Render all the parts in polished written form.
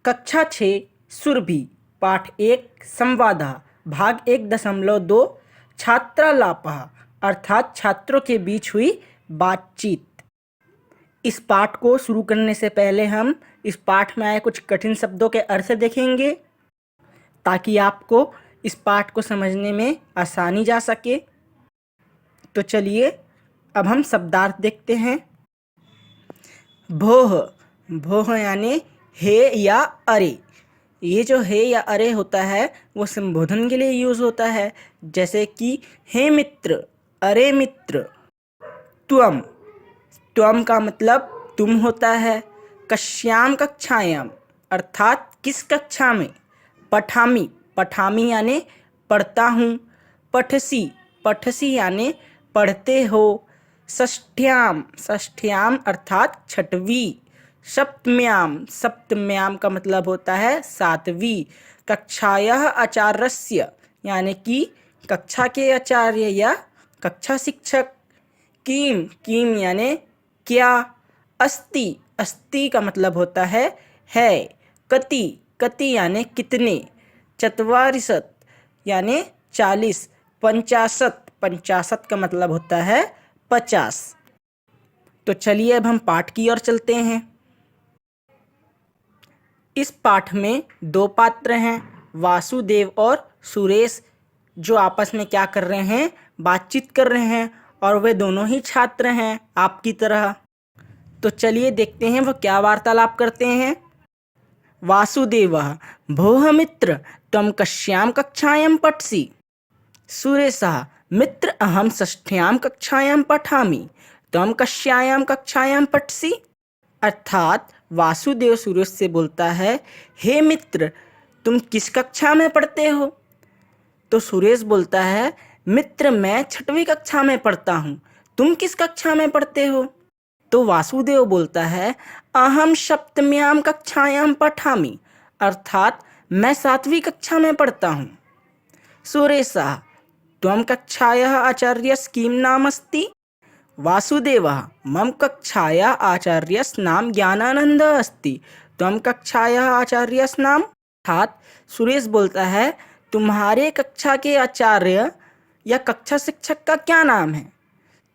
कक्षा 6 सुरभि पाठ 1 संवाद भाग 1.2 छात्रालापः अर्थात छात्रों के बीच हुई बातचीत। इस पाठ को शुरू करने से पहले हम इस पाठ में आए कुछ कठिन शब्दों के अर्थ देखेंगे ताकि आपको इस पाठ को समझने में आसानी जा सके। तो चलिए अब हम शब्दार्थ देखते हैं। भोह, भोह यानी हे या अरे। ये जो हे या अरे होता है वो संबोधन के लिए यूज़ होता है, जैसे कि हे मित्र, अरे मित्र। त्वम, त्वम का मतलब तुम होता है। कक्ष्याम कक्षायाम अर्थात किस कक्षा में। पठामि, पठामि यानी पढ़ता हूँ। पठसी, पठसी यानी पढ़ते हो। षष्ठ्याम, षष्ठ्याम अर्थात छठवीं। सप्तम्याम, सप्तम्याम का मतलब होता है सातवीं। कक्षायाः आचार्यस्य यानी कि कक्षा के आचार्य या कक्षा शिक्षक। किम, किम यानी क्या। अस्ति, अस्ति का मतलब होता है। कति, कति यानी कितने। चत्वारिशत् यानी 40। पंचाशत्, पंचाशत् का मतलब होता है 50। तो चलिए अब हम पाठ की ओर चलते हैं। इस पाठ में 2 पात्र हैं, वासुदेव और सुरेश, जो आपस में क्या कर रहे हैं, बातचीत कर रहे हैं और वे दोनों ही छात्र हैं आपकी तरह। तो चलिए देखते हैं वो क्या वार्तालाप करते हैं। वासुदेवः भोः मित्र त्वं कस्यां कक्षायां पठसि। सुरेशः मित्र अहं षष्ठ्यां कक्षायां पठामि। त्वं कस्यां कक्षायां पठसि। अर्थात वासुदेव सुरेश से बोलता है, हे मित्र तुम किस कक्षा में पढ़ते हो। तो सुरेश बोलता है, मित्र मैं 6वीं कक्षा में पढ़ता हूँ, तुम किस कक्षा में पढ़ते हो। तो वासुदेव बोलता है, अहम सप्तम्यां कक्षायां पठामि अर्थात मैं 7वीं कक्षा में पढ़ता हूँ। सुरेशः त्वं कक्षायाः आचार्यस्य किं नाम अस्ति। वासुदेवः मम कक्षायाः आचार्यस्य नाम ज्ञानानंदः अस्ति। त्वं कक्षायाः आचार्यस्य नाम। अर्थात सुरेश बोलता है, तुम्हारे कक्षा के आचार्य या कक्षा शिक्षक का क्या नाम है।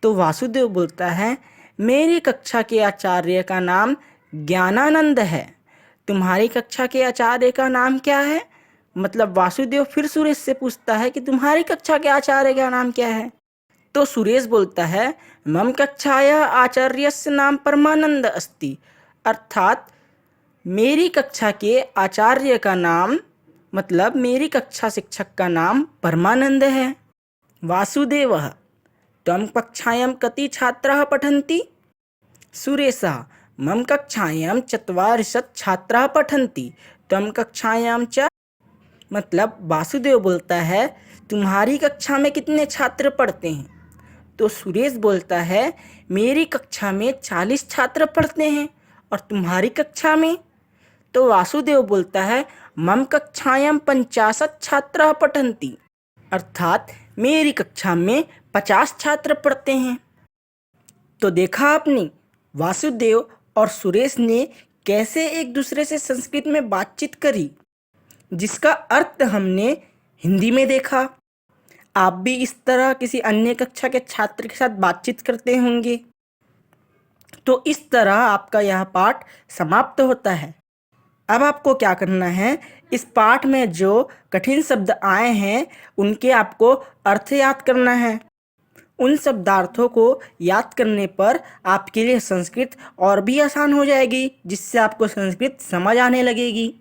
तो वासुदेव बोलता है, मेरी कक्षा के आचार्य का नाम ज्ञानानंद है। तुम्हारी कक्षा के आचार्य का नाम क्या है। मतलब वासुदेव फिर सुरेश से पूछता है कि तुम्हारी कक्षा के आचार्य का नाम क्या है। तो सुरेश बोलता है, मम कक्षायाः आचार्यस्य नाम परमानंद अस्ति। अर्थात मेरी कक्षा के आचार्य का नाम मतलब मेरी कक्षा शिक्षक का नाम परमानंद है। वासुदेवः त्वं कक्षायां कति छात्राः पठन्ति। सुरेशः मम कक्षायां 40 छात्राः पठन्ति। त्वं कक्षायां च। मतलब वासुदेव बोलता है, तुम्हारी कक्षा में कितने छात्र पढ़ते हैं। तो सुरेश बोलता है, मेरी कक्षा में 40 छात्र पढ़ते हैं और तुम्हारी कक्षा में। तो वासुदेव बोलता है, मम कक्षायां 50 छात्राः पठन्ति अर्थात मेरी कक्षा में 50 छात्र पढ़ते हैं। तो देखा आपने वासुदेव और सुरेश ने कैसे एक दूसरे से संस्कृत में बातचीत करी, जिसका अर्थ हमने हिंदी में देखा। आप भी इस तरह किसी अन्य कक्षा के छात्र के साथ बातचीत करते होंगे। तो इस तरह आपका यह पाठ समाप्त होता है। अब आपको क्या करना है, इस पाठ में जो कठिन शब्द आए हैं उनके आपको अर्थ याद करना है। उन शब्दार्थों को याद करने पर आपके लिए संस्कृत और भी आसान हो जाएगी, जिससे आपको संस्कृत समझ आने लगेगी।